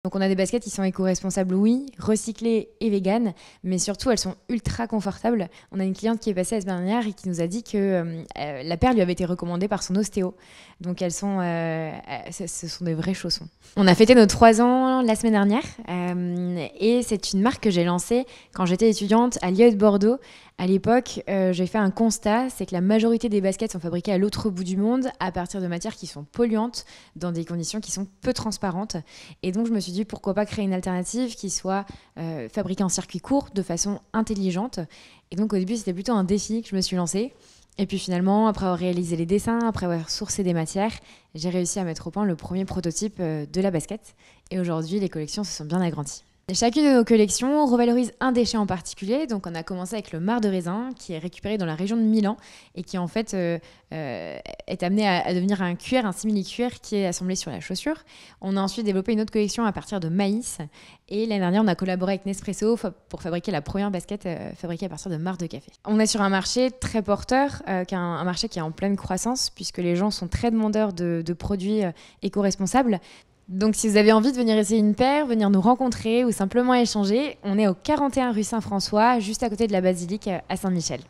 Donc on a des baskets qui sont éco-responsables, oui, recyclées et véganes, mais surtout elles sont ultra confortables. On a une cliente qui est passée la semaine dernière et qui nous a dit que la paire lui avait été recommandée par son ostéo. Donc ce sont des vrais chaussons. On a fêté nos 3 ans la semaine dernière et c'est une marque que j'ai lancée quand j'étais étudiante à l'IAE de Bordeaux. À l'époque, j'ai fait un constat, c'est que la majorité des baskets sont fabriquées à l'autre bout du monde à partir de matières qui sont polluantes dans des conditions qui sont peu transparentes. Et donc je me suis dit pourquoi pas créer une alternative qui soit fabriquée en circuit court de façon intelligente. Et donc au début c'était plutôt un défi que je me suis lancée. Et puis finalement, après avoir réalisé les dessins, après avoir sourcé des matières, j'ai réussi à mettre au point le premier prototype de la basket. Et aujourd'hui, les collections se sont bien agrandies. Et chacune de nos collections revalorise un déchet en particulier. Donc on a commencé avec le marc de raisin qui est récupéré dans la région de Milan et qui en fait est amené à devenir un cuir, un simili-cuir qui est assemblé sur la chaussure. On a ensuite développé une autre collection à partir de maïs. Et l'année dernière, on a collaboré avec Nespresso pour fabriquer la première basket fabriquée à partir de marc de café. On est sur un marché très porteur, un marché qui est en pleine croissance puisque les gens sont très demandeurs de produits éco-responsables. Donc si vous avez envie de venir essayer une paire, venir nous rencontrer ou simplement échanger, on est au 41 rue Saint-François, juste à côté de la basilique à Saint-Michel.